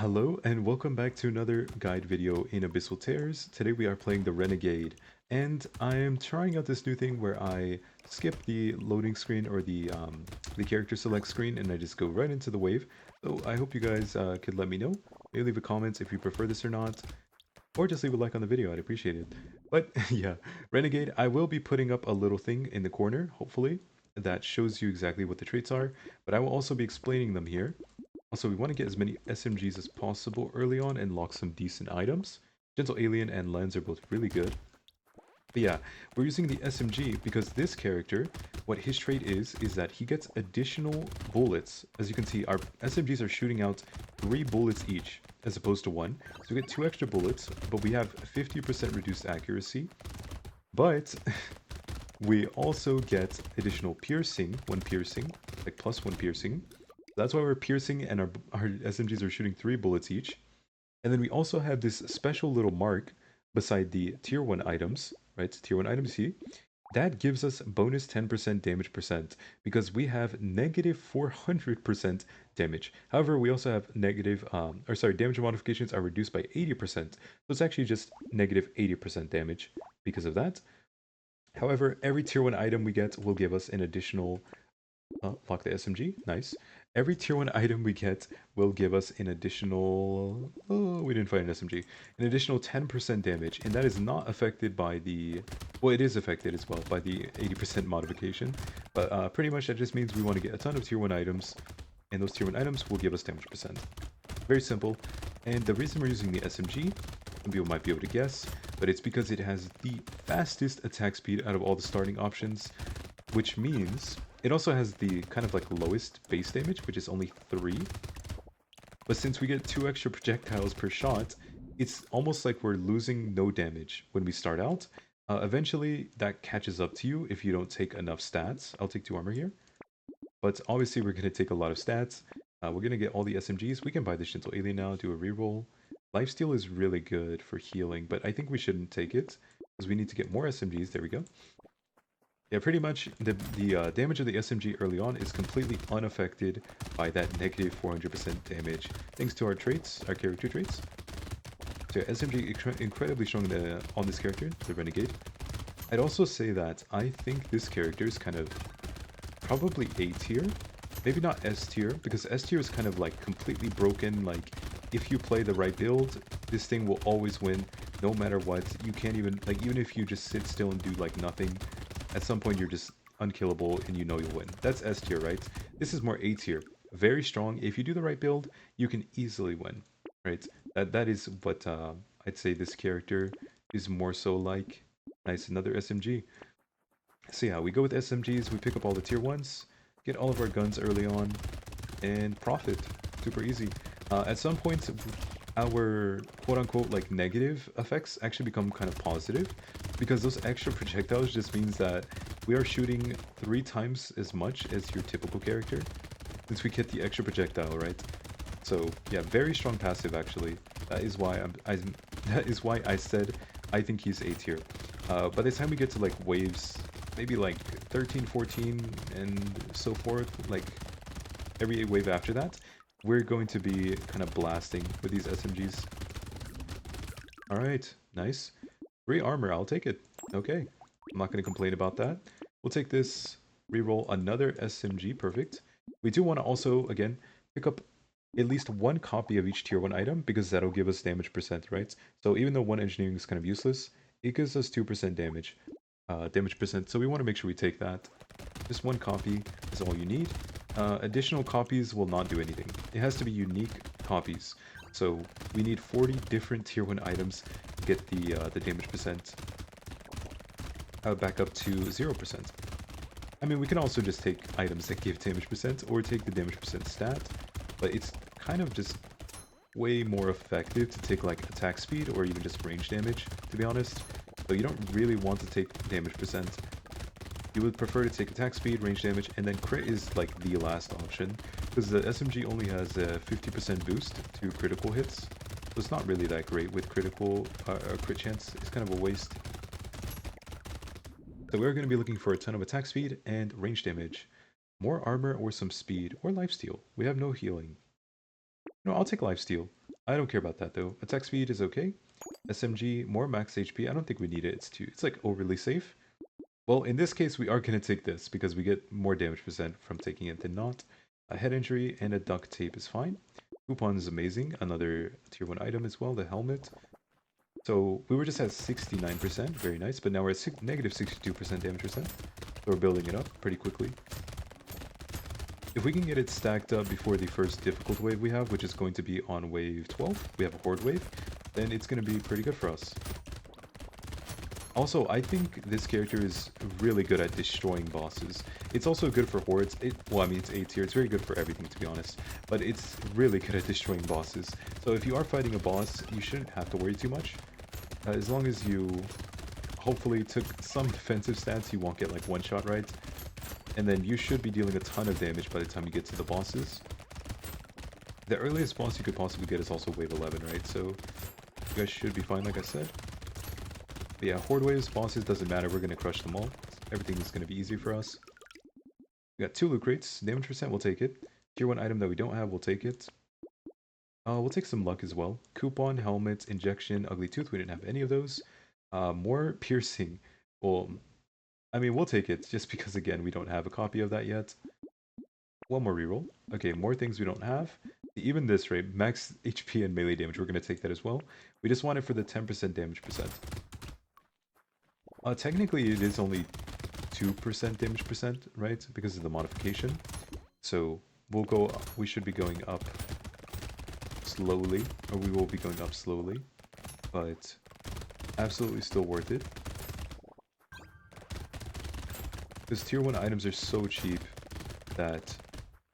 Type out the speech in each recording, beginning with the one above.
Hello and welcome back to another guide video in Abyssal Tears. Today we are playing the Renegade, and I am trying out this new thing where I skip the loading screen or the character select screen and I just go right into the wave. So I hope you guys could let me know. Maybe leave a comment if you prefer this or not, or just leave a like on the video, I'd appreciate it. But yeah, Renegade, I will be putting up a little thing in the corner, hopefully, that shows you exactly what the traits are, but I will also be explaining them here. Also, we want to get as many SMGs as possible early on and lock some decent items. Gentle Alien and Lens are both really good. But yeah, we're using the SMG because this character, what his trait is that he gets additional bullets. As you can see, our SMGs are shooting out 3 bullets each, as opposed to 1. So we get 2 extra bullets, but we have 50% reduced accuracy. But we also get additional piercing, 1 piercing, like plus 1 piercing. That's why we're piercing and our SMGs are shooting 3 bullets each. And then we also have this special little mark beside the tier 1 items, right? Tier 1 items here. That gives us bonus 10% damage percent because we have negative 400% damage. However, we also have damage modifications are reduced by 80%. So it's actually just negative 80% damage because of that. However, every tier 1 item we get will give us an additional lock the SMG. Nice. Every tier 1 item we get will give us an additional... Oh, we didn't find an SMG. An additional 10% damage, and that is not affected by the... Well, it is affected as well by the 80% modification, but pretty much that just means we want to get a ton of tier 1 items, and those tier 1 items will give us damage percent. Very simple, and the reason we're using the SMG, some people might be able to guess, but it's because it has the fastest attack speed out of all the starting options, which means it also has the kind of like lowest base damage, which is only 3. But since we get 2 extra projectiles per shot, it's almost like we're losing no damage when we start out. Eventually, that catches up to you if you don't take enough stats. I'll take 2 armor here. But obviously, we're going to take a lot of stats. We're going to get all the SMGs. We can buy the Gentle Alien now, do a reroll. Lifesteal is really good for healing, but I think we shouldn't take it because we need to get more SMGs. There we go. Yeah, pretty much the damage of the SMG early on is completely unaffected by that negative 400% damage, thanks to our traits, our character traits. So yeah, SMG incredibly strong on this character, the Renegade. I'd also say that I think this character is kind of probably A tier, maybe not S tier, because S tier is kind of like completely broken. Like if you play the right build, this thing will always win, no matter what. You can't even even if you just sit still and do like nothing. At some point, you're just unkillable and you know you'll win. That's S tier, right? This is more A tier. Very strong. If you do the right build, you can easily win, right? That is what I'd say this character is more so like. Nice, another SMG. So yeah, we go with SMGs, we pick up all the tier 1s, get all of our guns early on, and profit. Super easy. At some points, our quote-unquote like negative effects actually become kind of positive because those extra projectiles just means that we are shooting 3 times as much as your typical character since we get the extra projectile, right? So yeah, very strong passive actually. That is why that is why I said I think he's A tier. By the time we get to like waves, maybe like 13, 14, and so forth, like every wave after that, we're going to be kind of blasting with these SMGs. Alright, nice. 3 armor, I'll take it. Okay, I'm not going to complain about that. We'll take this, reroll another SMG, perfect. We do want to also, again, pick up at least 1 copy of each tier 1 item, because that'll give us damage percent, right? So even though 1 engineering is kind of useless, it gives us 2% damage. Damage percent, so we want to make sure we take that. Just 1 copy is all you need. Additional copies will not do anything. It has to be unique copies. So we need 40 different tier 1 items to get the damage percent back up to 0%. I mean, we can also just take items that give damage percent or take the damage percent stat, but it's kind of just way more effective to take like attack speed or even just range damage, to be honest. So you don't really want to take damage percent. You would prefer to take attack speed, range damage, and then crit is like the last option, because the SMG only has a 50% boost to critical hits, so it's not really that great with critical crit chance. It's kind of a waste. So we're going to be looking for a ton of attack speed and range damage. More armor or some speed, or lifesteal. We have no healing. No, I'll take lifesteal. I don't care about that though. Attack speed is okay. SMG, more max HP. I don't think we need it. It's like overly safe. Well, in this case, we are going to take this because we get more damage percent from taking it than not. A head injury and a duct tape is fine. Coupon is amazing. Another tier 1 item as well, the helmet. So we were just at 69%, very nice, but now we're at negative 62% damage percent. So we're building it up pretty quickly. If we can get it stacked up before the first difficult wave we have, which is going to be on wave 12, we have a horde wave, then it's going to be pretty good for us. Also, I think this character is really good at destroying bosses. It's also good for hordes. Well, I mean, it's A tier. It's very good for everything, to be honest. But it's really good at destroying bosses. So if you are fighting a boss, you shouldn't have to worry too much. As long as you hopefully took some defensive stance, you won't get like one shot right. And then you should be dealing a ton of damage by the time you get to the bosses. The earliest boss you could possibly get is also wave 11, right? So you guys should be fine, like I said. But yeah, horde waves, bosses, doesn't matter. We're going to crush them all. Everything is going to be easy for us. We got 2 loot crates. Damage percent, we'll take it. Tier 1 item that we don't have, we'll take it. We'll take some luck as well. Coupon, helmet, injection, ugly tooth. We didn't have any of those. More piercing. Well, I mean, we'll take it just because, again, we don't have a copy of that yet. One more reroll. Okay, more things we don't have. Even this rate, max HP and melee damage, we're going to take that as well. We just want it for the 10% damage percent. Technically, it is only 2% damage percent, right? Because of the modification. So we'll go. We should be going up slowly, or we will be going up slowly, but absolutely still worth it. Because tier 1 items are so cheap that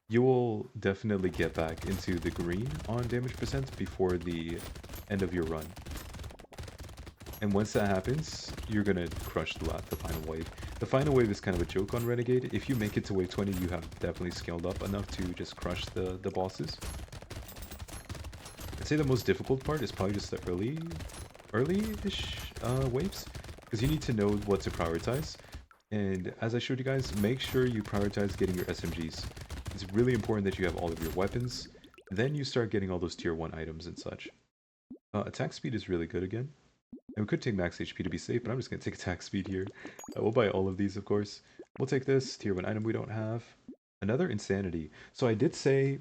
you will definitely get back into the green on damage percent before the end of your run. And once that happens, you're gonna crush the final wave. The final wave is kind of a joke on Renegade. If you make it to wave 20, you have definitely scaled up enough to just crush the bosses. I'd say the most difficult part is probably just the early-ish waves, because you need to know what to prioritize. And as I showed you guys, make sure you prioritize getting your SMGs. It's really important that you have all of your weapons. Then you start getting all those tier 1 items and such. Attack speed is really good again. And we could take max HP to be safe, but I'm just going to take attack speed here. We'll buy all of these, of course. We'll take this tier 1 item we don't have. Another insanity. So I did say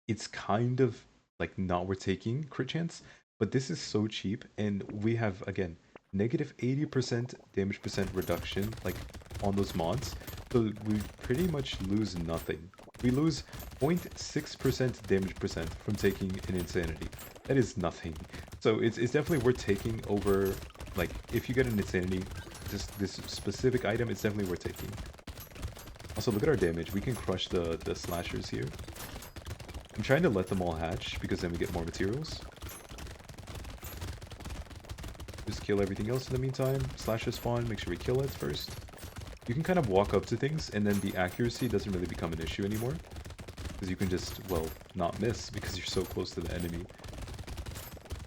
it's kind of like not worth taking crit chance, but this is so cheap, and we have, again, negative 80% damage percent reduction, like, on those mods. So we pretty much lose nothing. We lose 0.6% damage percent from taking an insanity. That is nothing. So it's definitely worth taking over, like, if you get an insanity, just this specific item, it's definitely worth taking. Also, look at our damage. We can crush the slashers here. I'm trying to let them all hatch, because then we get more materials. Just kill everything else in the meantime. Slasher spawn, make sure we kill it first. You can kind of walk up to things, and then the accuracy doesn't really become an issue anymore. Because you can just, well, not miss, because you're so close to the enemy.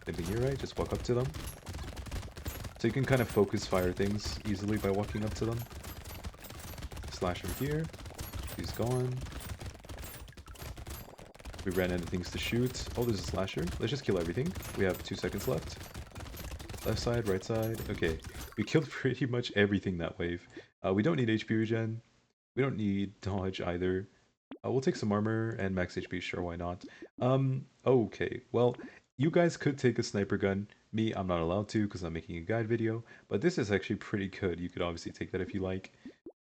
Same thing here, right? Just walk up to them. So you can kind of focus fire things easily by walking up to them. Slasher here. He's gone. We ran out of things to shoot. Oh, there's a slasher. Let's just kill everything. We have 2 seconds left. Left side, right side. Okay. We killed pretty much everything that wave. We don't need HP regen. We don't need dodge either. We'll take some armor and max HP, sure, why not? Okay. Well, you guys could take a sniper gun. Me, I'm not allowed to because I'm making a guide video. But this is actually pretty good. You could obviously take that if you like.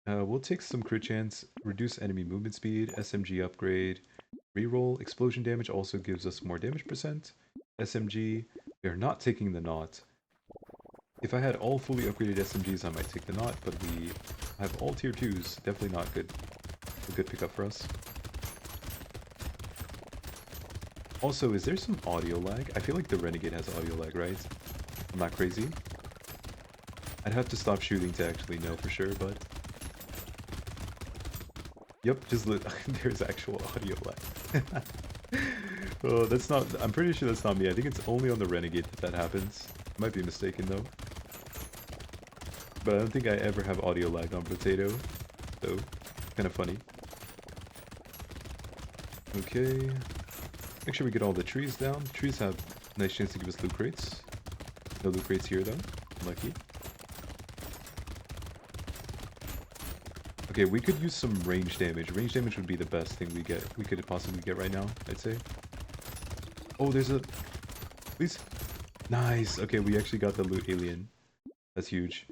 We'll take some crit chance, reduce enemy movement speed, SMG upgrade, reroll. Explosion damage also gives us more damage percent. SMG, we are not taking the knot. If I had all fully upgraded SMGs, I might take the knot, but we have all tier 2s. Definitely not good. A good pickup for us. Also, is there some audio lag? I feel like the Renegade has audio lag, right? I'm not crazy. I'd have to stop shooting to actually know for sure, but... Yep, just there's actual audio lag. Oh, that's not... I'm pretty sure that's not me. I think it's only on the Renegade that happens. I might be mistaken, though. But I don't think I ever have audio lag on Brotato. So, kind of funny. Okay. Make sure we get all the trees down. Trees have a nice chance to give us loot crates. No loot crates here though. Lucky. Okay, we could use some range damage. Range damage would be the best thing we could possibly get right now, I'd say. Oh, there's a... Please. Nice. Okay, we actually got the loot alien. That's huge.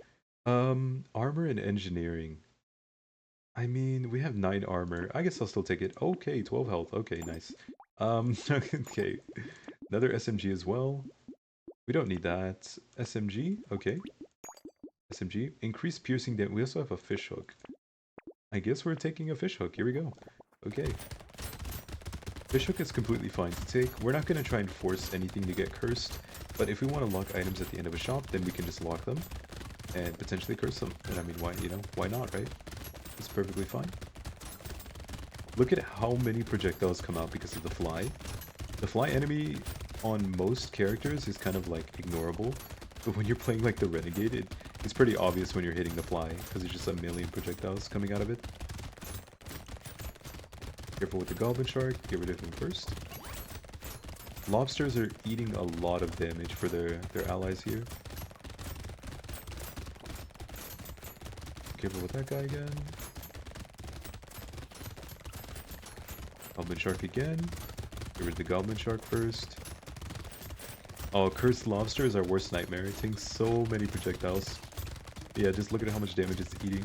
Armor and engineering. I mean, we have 9 armor. I guess I'll still take it. Okay, 12 health. Okay, nice. Okay. Another SMG as well. We don't need that. SMG? Okay. SMG. Increased piercing damage. We also have a fish hook. I guess we're taking a fish hook. Here we go. Okay. Fish hook is completely fine to take. We're not going to try and force anything to get cursed. But if we want to lock items at the end of a shop, then we can just lock them. And potentially curse them. And I mean, why, you know, why not, right? It's perfectly fine. Look at how many projectiles come out because of the fly. The fly enemy on most characters is kind of like ignorable. But when you're playing like the Renegade, it's pretty obvious when you're hitting the fly because there's just a million projectiles coming out of it. Careful with the goblin shark, get rid of him first. Lobsters are eating a lot of damage for their allies here. Careful with that guy again. Goblin shark again. Get rid of the goblin shark first. Oh, cursed lobster is our worst nightmare. It's taking so many projectiles. Yeah, just look at how much damage it's eating.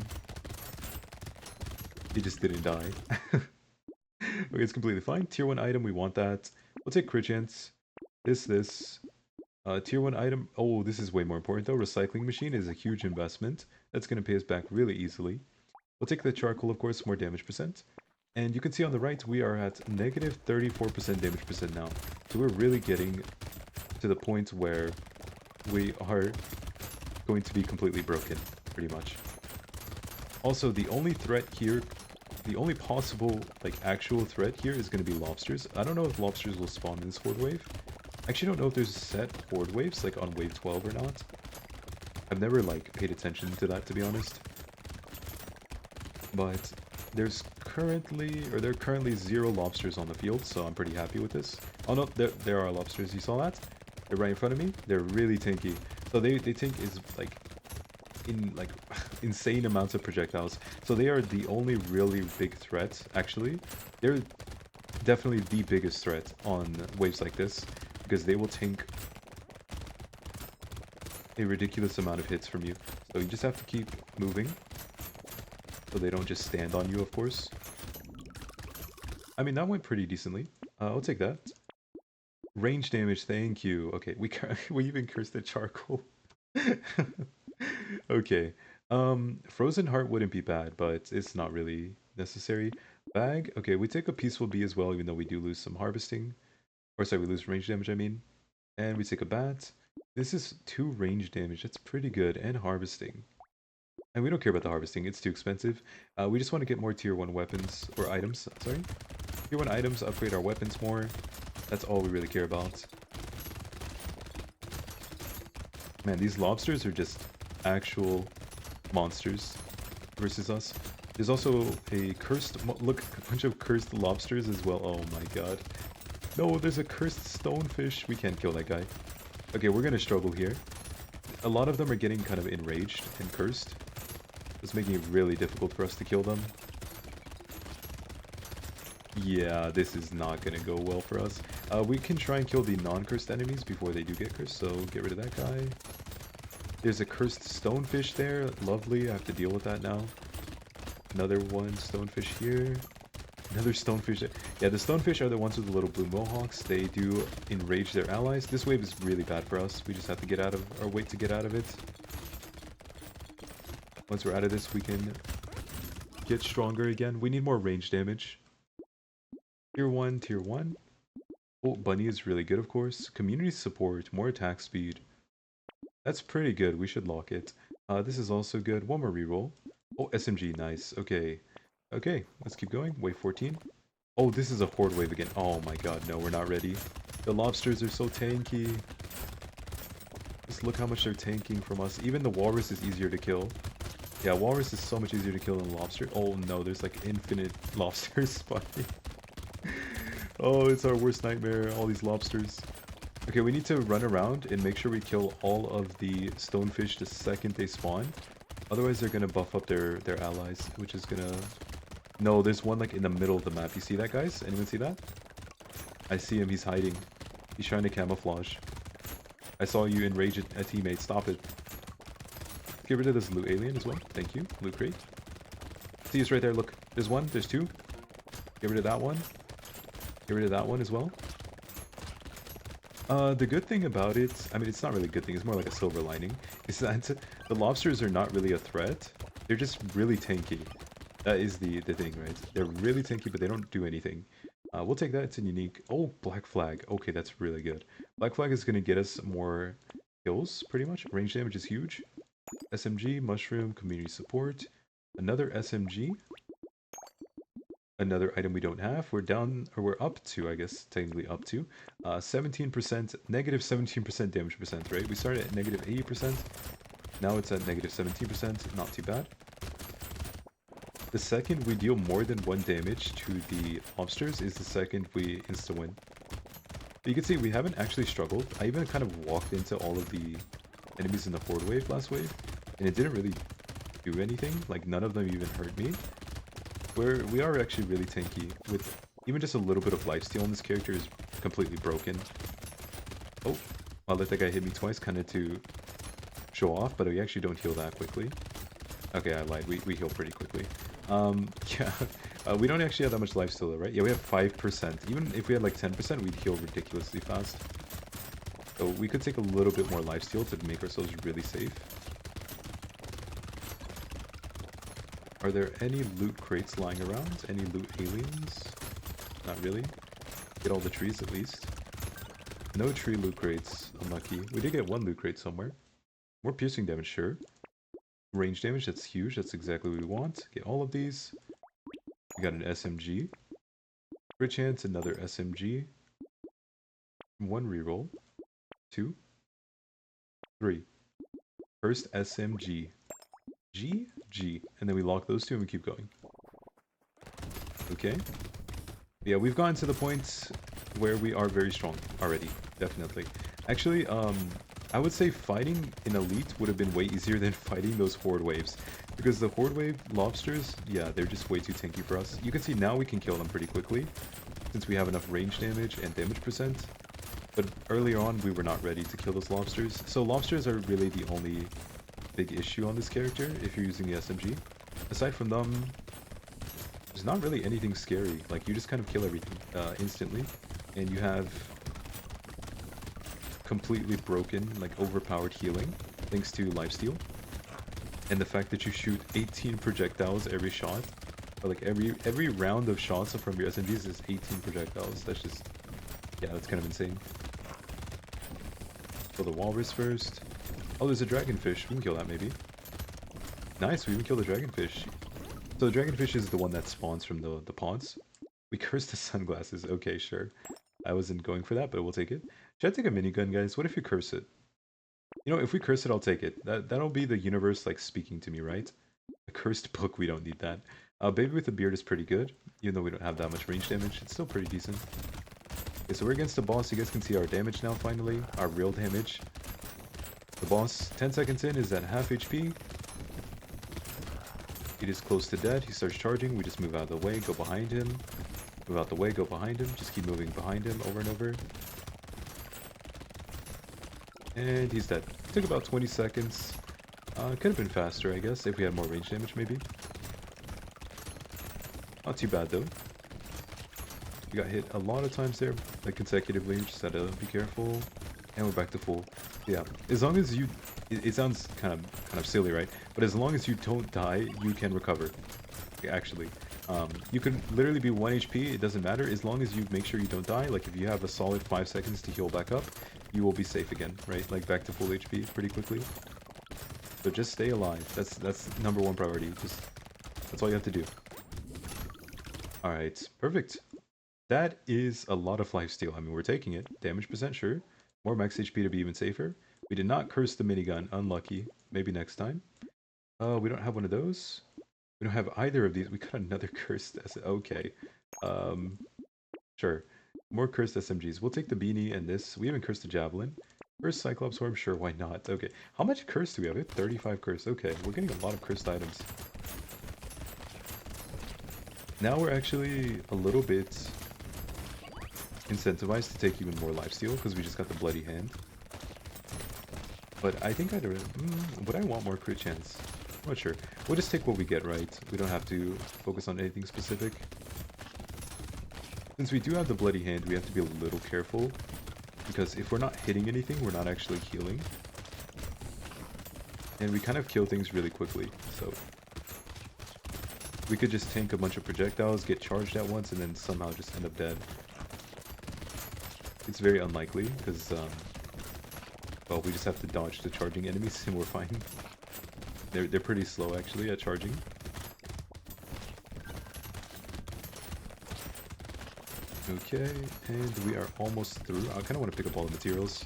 It just didn't die. Okay, it's completely fine. Tier 1 item, we want that. We'll take crit chance. This. Tier 1 item. Oh, this is way more important though. Recycling machine is a huge investment. That's going to pay us back really easily. We'll take the charcoal, of course, more damage percent. And you can see on the right, we are at negative 34% damage percent now. So we're really getting to the point where we are going to be completely broken, pretty much. Also, the only threat here, the only possible, like, actual threat here is going to be lobsters. I don't know if lobsters will spawn in this horde wave. I actually don't know if there's set horde waves, like on wave 12 or not. I've never, like, paid attention to that, to be honest. But there are currently 0 lobsters on the field, so I'm pretty happy with this. Oh no, there are lobsters, you saw that? They're right in front of me. They're really tanky. So they tank is like insane amounts of projectiles. So they are the only really big threat, actually. They're definitely the biggest threat on waves like this, because they will tank a ridiculous amount of hits from you. So you just have to keep moving, so they don't just stand on you, of course. I mean, that went pretty decently. I'll take that. Range damage, thank you. Okay, we even cursed the charcoal. Okay. Frozen heart wouldn't be bad, but it's not really necessary. Bag. Okay, we take a peaceful bee as well, even though we do lose some harvesting. Or sorry, we lose range damage, I mean. And we take a bat. This is 2 range damage. That's pretty good. And harvesting. And we don't care about the harvesting. It's too expensive. We just want to get more tier 1 weapons. Or items, sorry. Tier 1 items, upgrade our weapons more. That's all we really care about. Man, these lobsters are just actual monsters versus us. There's also a cursed... Look, a bunch of cursed lobsters as well. Oh my god. No, there's a cursed stonefish. We can't kill that guy. Okay, we're gonna struggle here. A lot of them are getting kind of enraged and cursed. It's making it really difficult for us to kill them. Yeah, this is not gonna go well for us. We can try and kill the non-cursed enemies before they do get cursed, so get rid of that guy. There's a cursed stonefish there. Lovely, I have to deal with that now. Another one, stonefish here. Another stonefish there. Yeah, the stonefish are the ones with the little blue mohawks. They do enrage their allies. This wave is really bad for us. We just have to get out of, or wait to get out of it. Once we're out of this, we can get stronger again. We need more range damage. Tier 1, Tier 1. Oh, Bunny is really good, of course. Community support, more attack speed. That's pretty good. We should lock it. This is also good. One more reroll. Oh, SMG, nice. Okay. Okay, let's keep going. Wave 14. Oh, this is a horde wave again. Oh my god, no, we're not ready. The lobsters are so tanky. Just look how much they're tanking from us. Even the walrus is easier to kill. Yeah, walrus is so much easier to kill than lobster. Oh no, there's like infinite lobsters spawning. Oh, it's our worst nightmare, all these lobsters. Okay, we need to run around and make sure we kill all of the stonefish the second they spawn. Otherwise, they're gonna buff up their allies, which is gonna... No, there's one like in the middle of the map. You see that, guys? Anyone see that? I see him. He's hiding. He's trying to camouflage. I saw you enrage a teammate. Stop it. Get rid of this loot alien as well. Thank you. Loot crate. See, it's right there. Look. There's one. There's two. Get rid of that one. Get rid of that one as well. The good thing about it, I mean, it's not really a good thing, it's more like a silver lining, is that the lobsters are not really a threat. They're just really tanky. That is the thing, right? They're really tanky, but they don't do anything. We'll take that. It's a unique... Oh, Black Flag. Okay, that's really good. Black Flag is going to get us more kills, pretty much. Range damage is huge. SMG, Mushroom, Community Support. Another SMG. Another item we don't have. We're down, or we're up to, I guess, technically up to 17%, negative 17% damage percent, right? We started at negative 80%. Now it's at negative 17%. Not too bad. The second we deal more than 1 damage to the lobsters is the second we insta-win. You can see we haven't actually struggled. I even kind of walked into all of the enemies in the horde wave last wave, and it didn't really do anything. Like, none of them even hurt me. We are actually really tanky. With even just a little bit of lifesteal on this character is completely broken. Oh, I'll let that guy hit me twice, kind of to show off, but we actually don't heal that quickly. Okay, I lied. We heal pretty quickly. Yeah, we don't actually have that much lifesteal though, right? Yeah, we have 5%. Even if we had like 10%, we'd heal ridiculously fast. So we could take a little bit more lifesteal to make ourselves really safe. Are there any loot crates lying around? Any loot aliens? Not really. Get all the trees at least. No tree loot crates. Unlucky. We did get 1 loot crate somewhere. More piercing damage, sure. Range damage, that's huge. That's exactly what we want. Get all of these. We got an SMG. For a chance, another SMG. 1 reroll. 2. 3. First SMG. G, G. And then we lock those 2 and we keep going. Okay. Yeah, we've gotten to the point where we are very strong already. Definitely. Actually, I would say fighting in Elite would have been way easier than fighting those Horde waves. Because the Horde wave lobsters, yeah, they're just way too tanky for us. You can see now we can kill them pretty quickly, since we have enough range damage and damage percent. But earlier on, we were not ready to kill those lobsters. So lobsters are really the only big issue on this character, if you're using the SMG. Aside from them, there's not really anything scary. Like, you just kind of kill everything instantly, and you have completely broken, like, overpowered healing, thanks to lifesteal. And the fact that you shoot 18 projectiles every shot, or like every round of shots from your SMGs is 18 projectiles. That's just, yeah, that's kind of insane. Kill the walrus first. Oh, there's a dragonfish. We can kill that maybe. Nice, we even killed the dragonfish. So the dragonfish is the one that spawns from the pods. We cursed the sunglasses. Okay, sure. I wasn't going for that, but we'll take it. Should I take a minigun, guys? What if you curse it? You know, if we curse it, I'll take it. That'll be the universe, like, speaking to me, right? A cursed book, we don't need that. Baby with a beard is pretty good. Even though we don't have that much range damage, it's still pretty decent. Okay, so we're against the boss. You guys can see our damage now, finally. Our real damage. The boss, 10 seconds in, is at half HP. He is close to dead. He starts charging. We just move out of the way, go behind him. Move out the way, go behind him. Just keep moving behind him over and over. And he's dead. Took about 20 seconds. Could have been faster, I guess, if we had more range damage, maybe. Not too bad, though. We got hit a lot of times there, like consecutively. Just had to be careful. And we're back to full. Yeah, as long as you... It sounds kind of silly, right? But as long as you don't die, you can recover. Actually. You can literally be 1 HP, it doesn't matter. As long as you make sure you don't die, like if you have a solid 5 seconds to heal back up, you will be safe again, right? Like back to full HP pretty quickly. So just stay alive. That's #1 priority. That's all you have to do. Alright, perfect. That is a lot of lifesteal. I mean, we're taking it. Damage percent, sure. More max HP to be even safer. We did not curse the minigun. Unlucky. Maybe next time. We don't have one of those. We don't have either of these. We got another cursed. Okay. Sure. More cursed SMGs. We'll take the beanie and this. We haven't cursed the javelin. Cursed Cyclops Orb? Sure, why not? Okay. How much curse do we have? We have 35 curse. Okay, we're getting a lot of cursed items. Now we're actually a little bit incentivized to take even more lifesteal because we just got the bloody hand. But I think would I want more crit chance? I'm not sure. We'll just take what we get, right? We don't have to focus on anything specific. Since we do have the bloody hand, we have to be a little careful. Because if we're not hitting anything, we're not actually healing. And we kind of kill things really quickly, so... We could just tank a bunch of projectiles, get charged at once, and then somehow just end up dead. It's very unlikely, because, well, we just have to dodge the charging enemies and we're fine. They're pretty slow, actually, at charging. Okay, and we are almost through. I kind of want to pick up all the materials.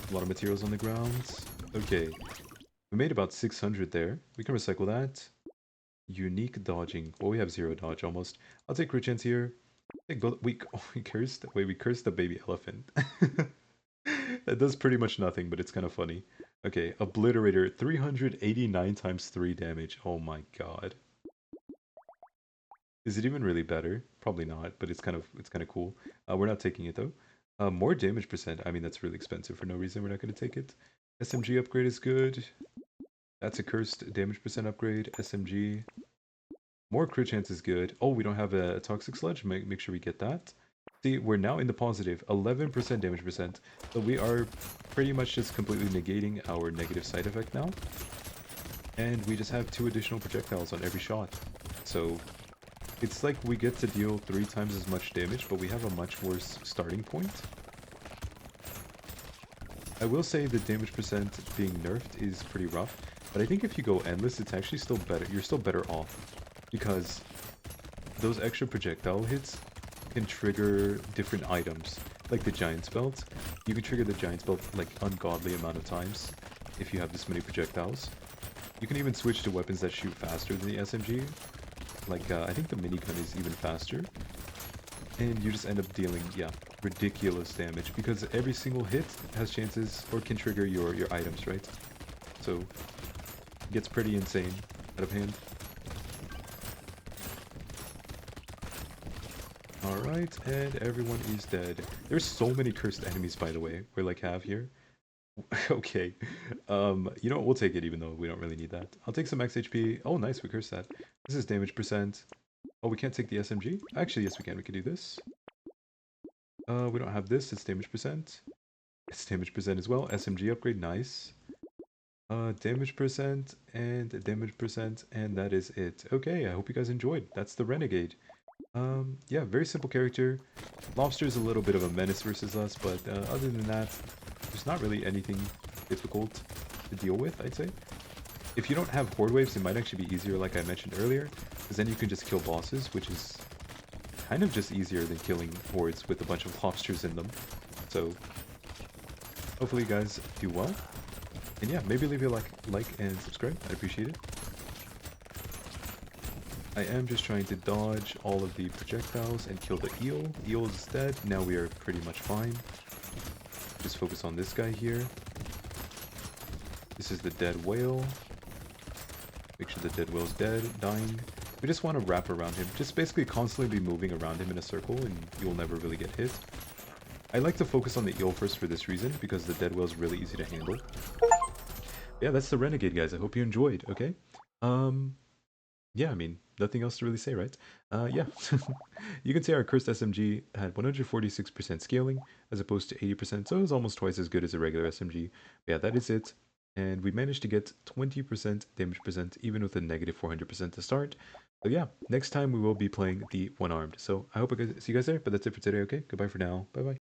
A lot of materials on the ground. Okay, we made about 600 there. We can recycle that. Unique dodging. Well, we have 0 dodge almost. I'll take crit chance here. Take both. We cursed. Wait, we cursed the baby elephant. That does pretty much nothing, but it's kind of funny. Okay, Obliterator, 389 times 3 damage. Oh my god. Is it even really better? Probably not, but it's kind of cool. We're not taking it though. More damage percent. I mean, that's really expensive for no reason. We're not going to take it. SMG upgrade is good. That's a cursed damage percent upgrade. SMG. More crit chance is good. Oh, we don't have a toxic sludge. Make sure we get that. See, we're now in the positive. 11% damage percent. So we are pretty much just completely negating our negative side effect now. And we just have 2 additional projectiles on every shot. So it's like we get to deal 3 times as much damage, but we have a much worse starting point. I will say the damage percent being nerfed is pretty rough, but I think if you go endless, it's actually still better. You're still better off, because those extra projectile hits can trigger different items, like the Giant's Belt. You can trigger the Giant's Belt like ungodly amount of times if you have this many projectiles. You can even switch to weapons that shoot faster than the SMG. Like, I think the minigun is even faster. And you just end up dealing, yeah, ridiculous damage. Because every single hit has chances, or can trigger your items, right? So, it gets pretty insane out of hand. Alright, and everyone is dead. There's so many cursed enemies, by the way, we like have here. Okay. You know what, we'll take it even though we don't really need that. I'll take some Max HP. Oh, nice, we cursed that. This is damage percent. Oh, we can't take the SMG? Actually, yes we can. We can do this. We don't have this. It's damage percent. It's damage percent as well. SMG upgrade, nice. Damage percent, and that is it. Okay, I hope you guys enjoyed. That's the Renegade. Yeah, very simple character. Lobster's a little bit of a menace versus us, but other than that, there's not really anything difficult to deal with, I'd say. If you don't have horde waves, it might actually be easier, like I mentioned earlier, because then you can just kill bosses, which is kind of just easier than killing hordes with a bunch of lobsters in them. So, hopefully you guys do well. And yeah, maybe leave a like and subscribe. I'd appreciate it. I am just trying to dodge all of the projectiles and kill the eel. Eel is dead. Now we are pretty much fine. Just focus on this guy here. This is the dead whale. Make sure the dead whale's dead, dying. We just want to wrap around him. Just basically constantly be moving around him in a circle and you'll never really get hit. I like to focus on the eel first for this reason, because the dead whale's really easy to handle. Yeah, that's the Renegade, guys. I hope you enjoyed, okay? Yeah, I mean, nothing else to really say, right? Yeah. You can see our cursed SMG had 146% scaling as opposed to 80%, so it was almost twice as good as a regular SMG. But yeah, that is it. And we managed to get 20% damage percent, even with a negative 400% to start. So yeah, next time we will be playing the one-armed. So I hope I see you guys there, but that's it for today, okay? Goodbye for now. Bye-bye.